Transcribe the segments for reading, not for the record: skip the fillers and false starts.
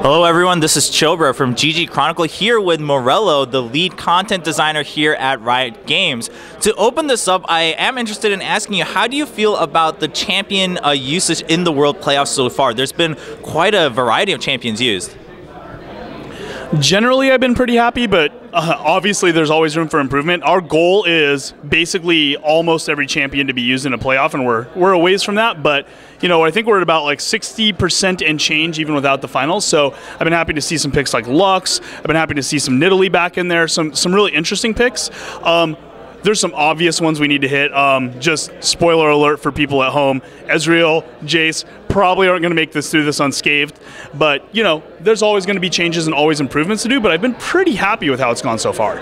Hello everyone, this is Chobra from ggChronicle here with Morello, the lead content designer here at Riot Games. To open this up, I am interested in asking you, how do you feel about the champion usage in the World Playoffs so far? There's been quite a variety of champions used. Generally, I've been pretty happy, but obviously there's always room for improvement. Our goal is basically almost every champion to be used in a playoff, and we're a ways from that. But you know, I think we're at about like 60% and change even without the finals. So I've been happy to see some picks like Lux. I've been happy to see some Nidalee back in there. Some really interesting picks. There's some obvious ones we need to hit. Just spoiler alert for people at home: Ezreal, Jace probably aren't going to make this through this unscathed. But you know, there's always going to be changes and always improvements to do. But I've been pretty happy with how it's gone so far.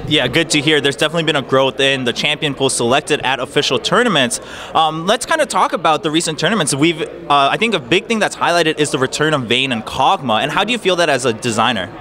Yeah, good to hear. There's definitely been a growth in the champion pool selected at official tournaments. Let's kind of talk about the recent tournaments. I think a big thing that's highlighted is the return of Vayne and Kog'Maw. And how do you feel that as a designer?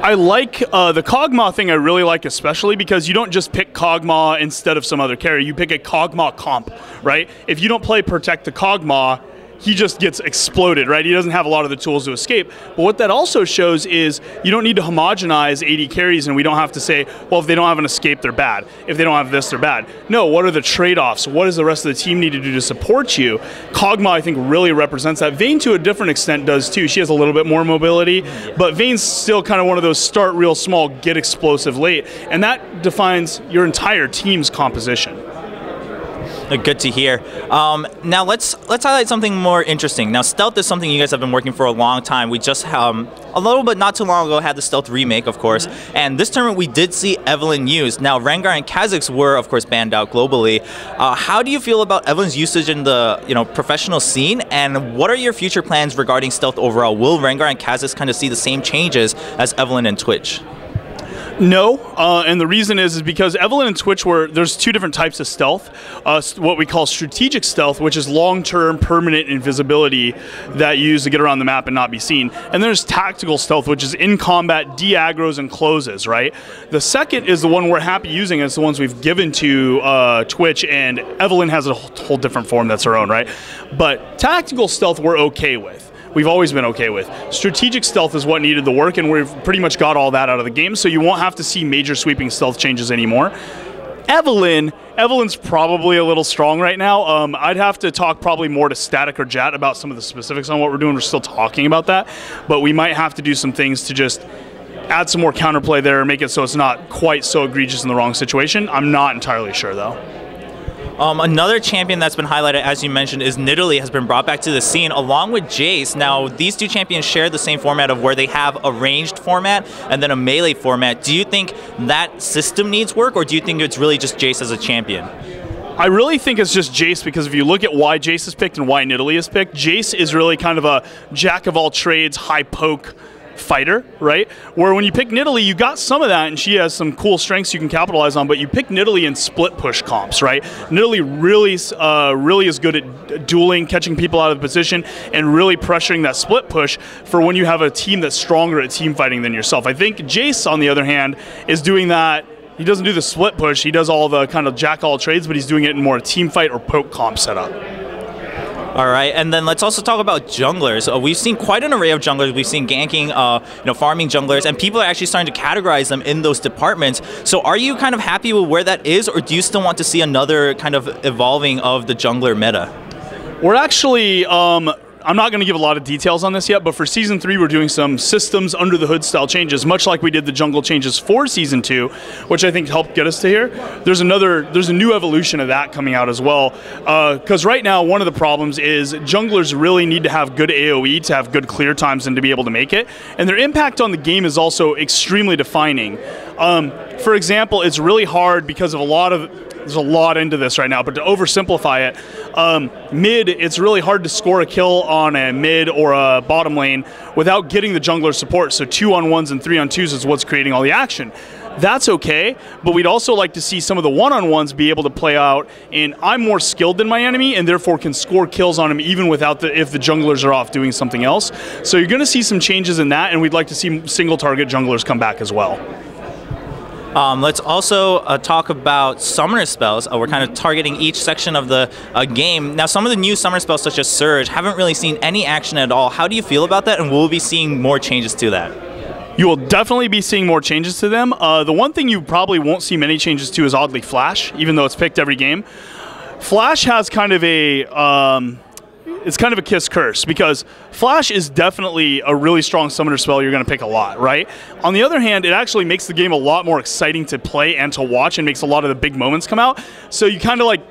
I like the Kog'Maw thing. I really like, especially because you don't just pick Kog'Maw instead of some other carry. You pick a Kog'Maw comp, right? If you don't play Protect the Kog'Maw, he just gets exploded, right? He doesn't have a lot of the tools to escape. But what that also shows is you don't need to homogenize AD carries, and we don't have to say, well, if they don't have an escape, they're bad. If they don't have this, they're bad. No, what are the trade-offs? What does the rest of the team need to do to support you? Kog'Maw, I think, really represents that. Vayne, to a different extent, does too. She has a little bit more mobility, but Vayne's still kind of one of those start real small, get explosive late, and that defines your entire team's composition. Good to hear. Now let's highlight something more interesting. Now stealth is something you guys have been working for a long time. We just a little bit not too long ago had the stealth remake, of course, and this tournament we did see Evelynn used. Now Rengar and Kha'Zix were of course banned out globally. How do you feel about Evelynn's usage in the professional scene, and what are your future plans regarding stealth overall? Will Rengar and Kha'Zix kind of see the same changes as Evelynn and Twitch? No, and the reason is because Evelynn and Twitch there's two different types of stealth. What we call strategic stealth, which is long-term permanent invisibility that you use to get around the map and not be seen. And there's tactical stealth, which is in combat, de-aggros and closes, right? The second is the one we're happy using. It's the ones we've given to Twitch, and Evelynn has a whole different form that's her own, right? But tactical stealth we're okay with. We've always been okay with. Strategic stealth is what needed the work, and we've pretty much got all that out of the game, so you won't have to see major sweeping stealth changes anymore. Evelynn's probably a little strong right now. I'd have to talk probably more to Static or Jat about some of the specifics on what we're doing. We're still talking about that, but we might have to do some things to just add some more counterplay there, make it so it's not quite so egregious in the wrong situation. I'm not entirely sure, though. Another champion that's been highlighted, as you mentioned, is Nidalee, has been brought back to the scene along with Jace. Now, these two champions share the same format of where they have a ranged format and then a melee format. Do you think that system needs work, or do you think it's really just Jace as a champion? I really think it's just Jace, because if you look at why Jace is picked and why Nidalee is picked, Jace is really kind of a jack-of-all-trades, high-poke fighter, right? Where when you pick Nidalee, you got some of that, and she has some cool strengths you can capitalize on, but you pick Nidalee in split push comps, right? Nidalee really is good at dueling, catching people out of position, and really pressuring that split push for when you have a team that's stronger at team fighting than yourself. I think Jace, on the other hand, is doing that. He doesn't do the split push, he does all the kind of jack-all trades, but he's doing it in more a team fight or poke comp setup. All right, and then let's also talk about junglers. We've seen quite an array of junglers. We've seen ganking, farming junglers, and people are actually starting to categorize them in those departments. So are you kind of happy with where that is, or do you still want to see another kind of evolving of the jungler meta? We're actually, I'm not going to give a lot of details on this yet, but for Season 3 we're doing some systems under the hood style changes, much like we did the jungle changes for Season 2, which I think helped get us to here. There's a new evolution of that coming out as well, because right now one of the problems is junglers really need to have good AoE to have good clear times and to be able to make it, and their impact on the game is also extremely defining. For example, it's really hard because of there's a lot into this right now, but to oversimplify it, mid, it's really hard to score a kill on a mid or a bottom lane without getting the jungler support, so 2-on-1s and 3-on-2s is what's creating all the action. That's okay, but we'd also like to see some of the 1-on-1s be able to play out in I'm more skilled than my enemy and therefore can score kills on him even without if the junglers are off doing something else. So you're going to see some changes in that, and we'd like to see single target junglers come back as well. Let's also talk about summoner spells. We're kind of targeting each section of the game. Now, some of the new summoner spells, such as Surge, haven't really seen any action at all. How do you feel about that, and will we be seeing more changes to that? You will definitely be seeing more changes to them. The one thing you probably won't see many changes to is oddly Flash, even though it's picked every game. Flash has kind of a... it's kind of a kiss curse, because Flash is definitely a really strong summoner spell you're going to pick a lot, right? On the other hand, it actually makes the game a lot more exciting to play and to watch, and makes a lot of the big moments come out. So you kind of like,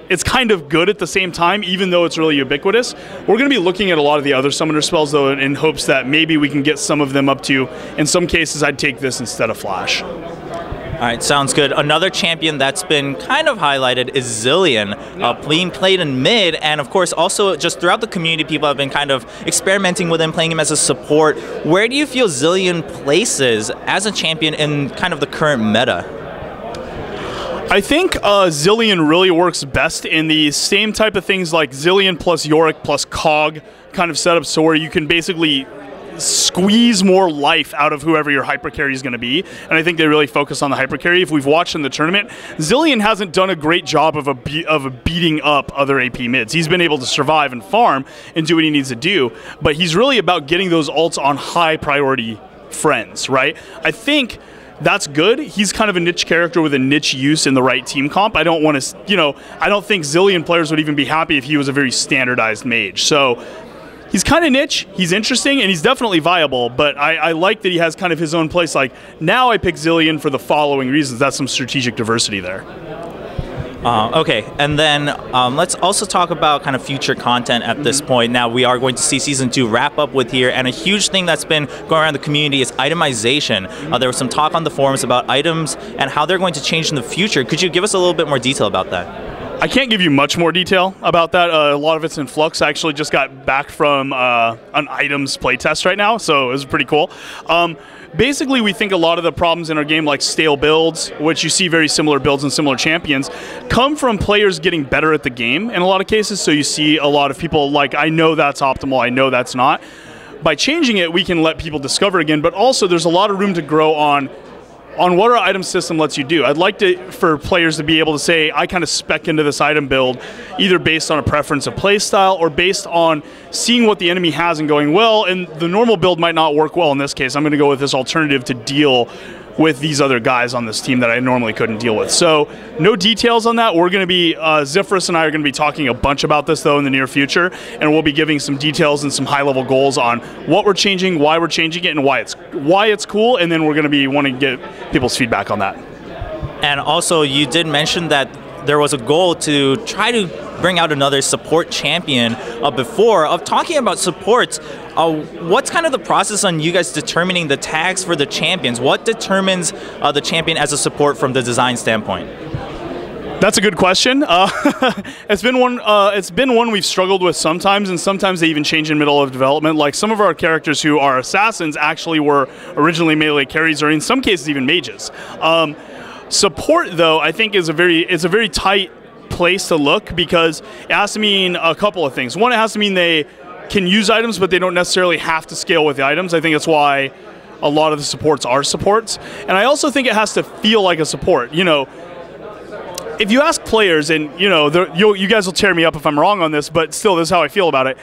it's kind of good at the same time, even though it's really ubiquitous. We're going to be looking at a lot of the other summoner spells, though, in hopes that maybe we can get some of them up to, in some cases, I'd take this instead of Flash. All right, sounds good. Another champion that's been kind of highlighted is Zilean, being played in mid, and of course also just throughout the community, people have been kind of experimenting with him, playing him as a support. Where do you feel Zilean places as a champion in kind of the current meta? I think Zilean really works best in the same type of things like Zilean plus Yorick plus Cog kind of setup, so where you can basically squeeze more life out of whoever your hyper carry is going to be, and I think they really focus on the hyper carry. If we've watched in the tournament, Zilean hasn't done a great job of beating up other AP mids. He's been able to survive and farm and do what he needs to do, but he's really about getting those ults on high priority friends, right? I think that's good. He's kind of a niche character with a niche use in the right team comp. I don't want to, I don't think Zilean players would even be happy if he was a very standardized mage. So he's kind of niche, he's interesting, and he's definitely viable, but I like that he has kind of his own place. Like, now I pick Zilean for the following reasons. That's some strategic diversity there. Okay, and then let's also talk about kind of future content at this point. Now, we are going to see Season 2 wrap up with here, and a huge thing that's been going around the community is itemization. There was some talk on the forums about items and how they're going to change in the future. Could you give us a little bit more detail about that? I can't give you much more detail about that. A lot of it's in flux. I actually just got back from an items playtest right now, so it was pretty cool. Basically, we think a lot of the problems in our game, like stale builds, which you see very similar builds and similar champions, come from players getting better at the game in a lot of cases. So you see a lot of people like, I know that's optimal, I know that's not. By changing it, we can let people discover again, but also there's a lot of room to grow on what our item system lets you do. I'd like for players to be able to say, I kind of spec into this item build, either based on a preference of playstyle or based on seeing what the enemy has and going, well, and the normal build might not work well in this case. I'm going to go with this alternative to deal with these other guys on this team that I normally couldn't deal with. So no details on that. We're going to be, Zifris and I are going to be talking a bunch about this, though, in the near future, and we'll be giving some details and some high-level goals on what we're changing, why we're changing it, and why it's cool, and then we're going to be wanting to get people's feedback on that. And also, you did mention that there was a goal to try to bring out another support champion before. Of talking about supports, what's kind of the process on you guys determining the tags for the champions? What determines the champion as a support from the design standpoint? That's a good question. It's been one we've struggled with sometimes, and sometimes they even change in middle of development. Like some of our characters who are assassins actually were originally melee carries, or in some cases even mages. Support, though, I think is a very tight place to look, because it has to mean a couple of things. One, it has to mean they can use items, but they don't necessarily have to scale with the items. I think that's why a lot of the supports are supports. And I also think it has to feel like a support. If you ask players, and you guys will tear me up if I'm wrong on this, but still, this is how I feel about it.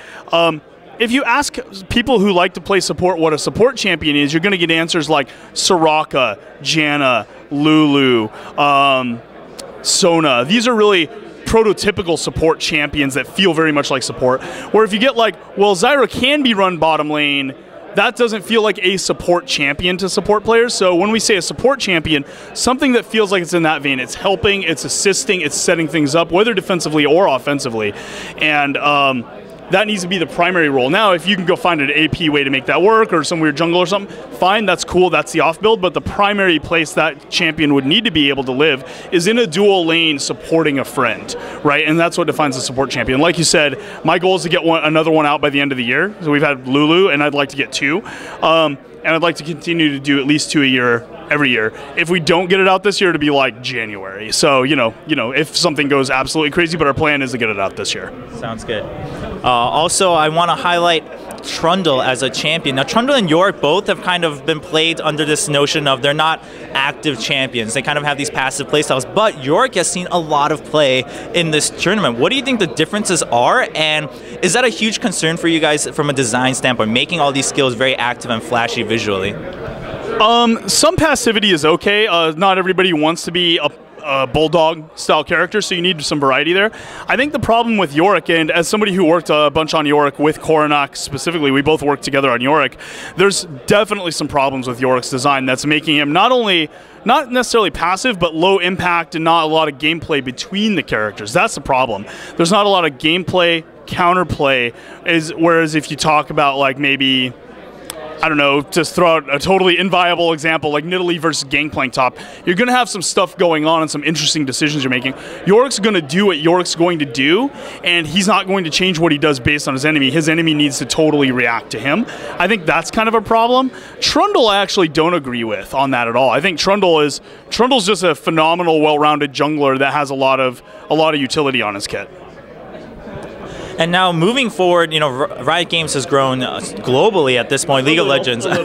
If you ask people who like to play support what a support champion is, you're going to get answers like Soraka, Janna, Lulu, Sona. These are really prototypical support champions that feel very much like support. Where if you get like, well, Zyra can be run bottom lane, that doesn't feel like a support champion to support players. So when we say a support champion, something that feels like it's in that vein. It's helping, it's assisting, it's setting things up, whether defensively or offensively. And that needs to be the primary role. Now, if you can go find an AP way to make that work, or some weird jungle or something, fine, that's cool, that's the off build, but the primary place that champion would need to be able to live is in a dual lane supporting a friend, right? And that's what defines a support champion. Like you said, my goal is to get another one out by the end of the year. So we've had Lulu, and I'd like to get 2. And I'd like to continue to do at least 2 a year, every year. If we don't get it out this year, to be like January. So, if something goes absolutely crazy, but our plan is to get it out this year. Sounds good. Also, I want to highlight Trundle as a champion. Now, Trundle and Yorick both have kind of been played under this notion of they're not active champions. They kind of have these passive playstyles, but Yorick has seen a lot of play in this tournament. What do you think the differences are, and is that a huge concern for you guys from a design standpoint, making all these skills very active and flashy visually? Some passivity is okay. Not everybody wants to be a bulldog style character, so you need some variety there. I think the problem with Yorick, and as somebody who worked a bunch on Yorick with Coronac specifically, we both worked together on Yorick, there's definitely some problems with Yorick's design that's making him not necessarily passive, but low impact and not a lot of gameplay between the characters. That's the problem. There's not a lot of gameplay, counterplay, whereas if you talk about like maybe, I don't know, just throw out a totally inviolable example like Nidalee versus Gangplank Top, you're going to have some stuff going on and some interesting decisions you're making. Yorick's going to do what Yorick's going to do, and he's not going to change what he does based on his enemy. His enemy needs to totally react to him. I think that's kind of a problem. Trundle I actually don't agree with on that at all. I think Trundle's just a phenomenal, well-rounded jungler that has a lot of utility on his kit. And now moving forward, you know, Riot Games has grown globally at this point. League of Legends. League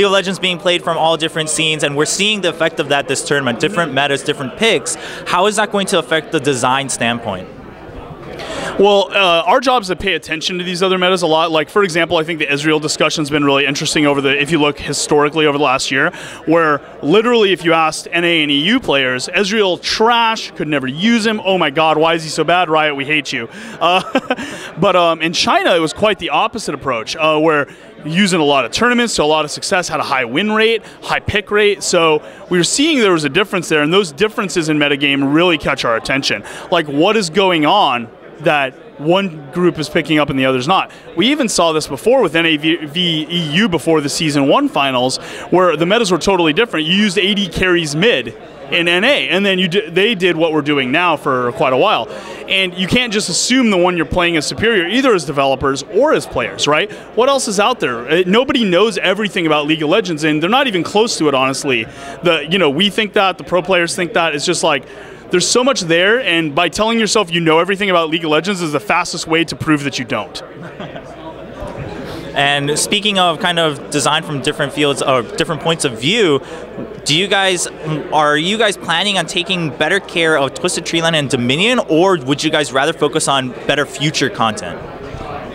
of Legends being played from all different scenes, and we're seeing the effect of that this tournament. Different metas, different picks. How is that going to affect the design standpoint? Well, our job is to pay attention to these other metas a lot. Like, for example, I think the Ezreal discussion's been really interesting if you look historically over the last year, where literally if you asked NA and EU players, Ezreal trash, could never use him, oh my god, why is he so bad? Riot, we hate you. But in China, it was quite the opposite approach, where using a lot of tournaments, so a lot of success, had a high win rate, high pick rate, so we were seeing there was a difference there, and those differences in metagame really catch our attention. Like, what is going on that one group is picking up and the other's not? We even saw this before with NA v EU before the Season 1 finals, where the metas were totally different. You used AD carries mid in NA, and then they did what we're doing now for quite a while. And you can't just assume the one you're playing is superior, either as developers or as players, right? What else is out there? Nobody knows everything about League of Legends, and they're not even close to it, honestly. We think that, the pro players think that. It's just like, there's so much there, and by telling yourself you know everything about League of Legends is the fastest way to prove that you don't. And speaking of kind of design from different fields or different points of view, are you guys planning on taking better care of Twisted Treeline and Dominion, or would you guys rather focus on better future content?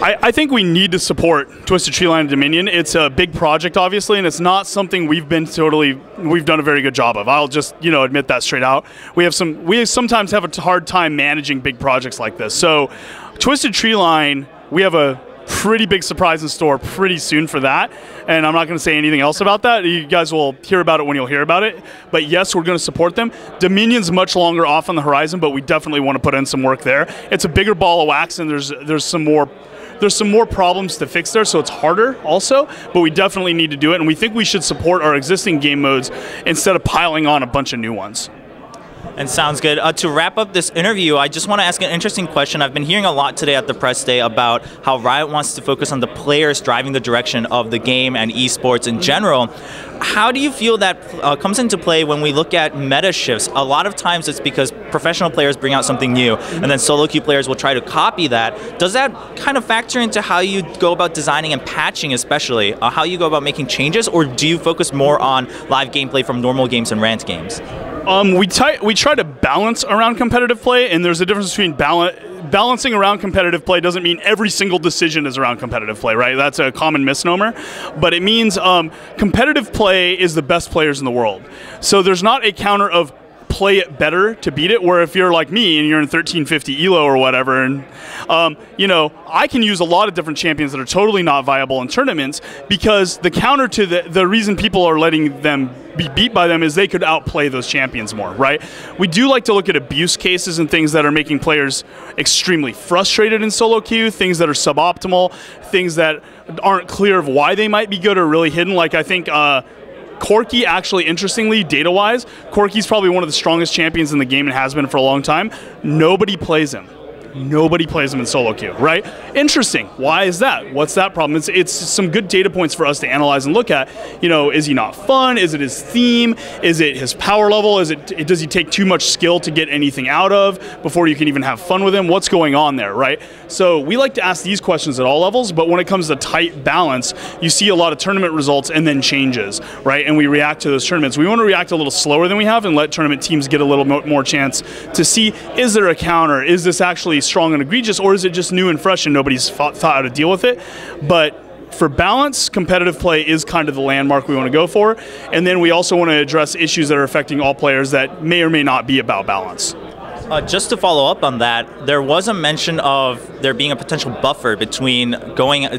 I think we need to support Twisted Treeline and Dominion. It's a big project, obviously, and it's not something we've done a very good job of. I'll just, admit that straight out. We sometimes have a hard time managing big projects like this. So, Twisted Treeline, we have a pretty big surprise in store pretty soon for that, and I'm not going to say anything else about that. You guys will hear about it when you'll hear about it. But yes, we're going to support them. Dominion's much longer off on the horizon, but we definitely want to put in some work there. It's a bigger ball of wax, and there's some more problems to fix there, so it's harder also, but we definitely need to do it, and we think we should support our existing game modes instead of piling on a bunch of new ones. And sounds good. To wrap up this interview, I just want to ask an interesting question. I've been hearing a lot today at the press day about how Riot wants to focus on the players driving the direction of the game and esports in general. How do you feel that comes into play when we look at meta shifts? A lot of times it's because professional players bring out something new, and then solo queue players will try to copy that. Does that kind of factor into how you go about designing and patching, especially? How you go about making changes, or do you focus more on live gameplay from normal games and ranked games? We try to balance around competitive play, and there's a difference between balancing around competitive play doesn't mean every single decision is around competitive play, right? That's a common misnomer, but it means competitive play is the best players in the world. So there's not a counter of play it better to beat it, where if you're like me and you're in 1350 elo or whatever, and I can use a lot of different champions that are totally not viable in tournaments, because the counter to the reason people are letting them be beat by them is they could outplay those champions more, right? We do like to look at abuse cases and things that are making players extremely frustrated in solo queue, things that are suboptimal, things that aren't clear of why they might be good or really hidden. Like, I think Corki, actually, interestingly, data-wise, Corki's probably one of the strongest champions in the game and has been for a long time. Nobody plays him. nobody plays them in solo queue, right? Interesting. Why is that? What's that problem? It's some good data points for us to analyze and look at. You know, is he not fun? Is it his theme? Is it his power level? Does he take too much skill to get anything out of before you can even have fun with him? What's going on there, right? So we like to ask these questions at all levels, but when it comes to tight balance, you see a lot of tournament results and then changes, right? And we react to those tournaments. We want to react a little slower than we have and let tournament teams get a little more chance to see, is there a counter? Is this actually strong and egregious, or is it just new and fresh and nobody's thought how to deal with it? But for balance, competitive play is kind of the landmark we want to go for. And then we also want to address issues that are affecting all players that may or may not be about balance. Just to follow up on that, there was a mention of there being a potential buffer between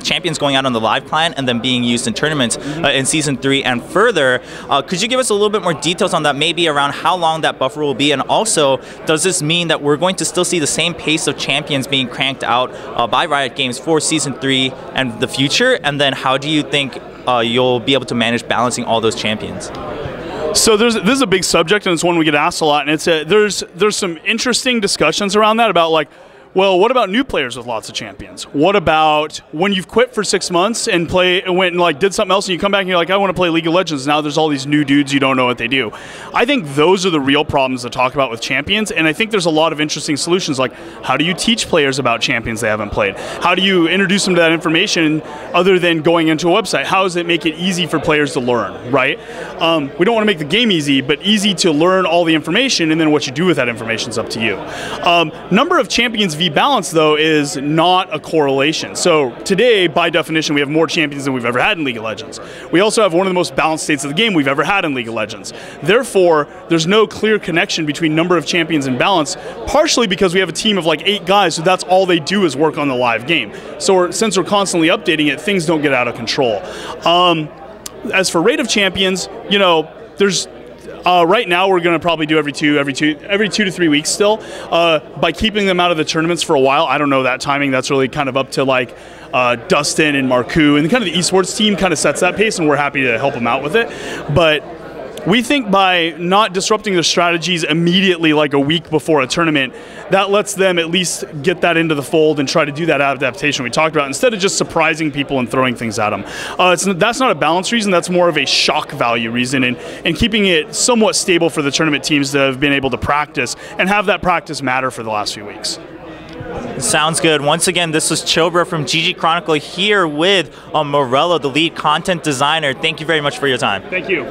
champions going out on the live client and then being used in tournaments in Season 3 and further. Could you give us a little bit more details on that, maybe around how long that buffer will be? And also, does this mean that we're going to still see the same pace of champions being cranked out by Riot Games for Season 3 and the future? And then how do you think you'll be able to manage balancing all those champions? So this is a big subject, and it's one we get asked a lot. And there's some interesting discussions around that about, like, well, what about new players with lots of champions? What about when you've quit for 6 months and went and like did something else, and you come back and you're like, I want to play League of Legends. Now there's all these new dudes, you don't know what they do. I think those are the real problems to talk about with champions, and I think there's a lot of interesting solutions. Like, how do you teach players about champions they haven't played? How do you introduce them to that information other than going into a website? How does it make it easy for players to learn, right? We don't want to make the game easy, but easy to learn all the information, and then what you do with that information is up to you. Number of champions v balance, though, is not a correlation. So today, by definition, we have more champions than we've ever had in League of Legends. We also have one of the most balanced states of the game we've ever had in League of Legends. Therefore, there's no clear connection between number of champions and balance, partially because we have a team of like 8 guys, so that's all they do is work on the live game. So since we're constantly updating it, things don't get out of control. As for rate of champions, you know, there's right now, we're going to probably do every two to 3 weeks still. By keeping them out of the tournaments for a while, I don't know that timing. That's really kind of up to like Dustin and Marku, and kind of the esports team kind of sets that pace, and we're happy to help them out with it. But we think by not disrupting their strategies immediately, like a week before a tournament, that lets them at least get that into the fold and try to do that adaptation we talked about, instead of just surprising people and throwing things at them. That's not a balance reason, that's more of a shock value reason, and keeping it somewhat stable for the tournament teams that have been able to practice and have that practice matter for the last few weeks. Sounds good. Once again, this is Chobra from ggChronicle here with Morello, the lead content designer. Thank you very much for your time. Thank you.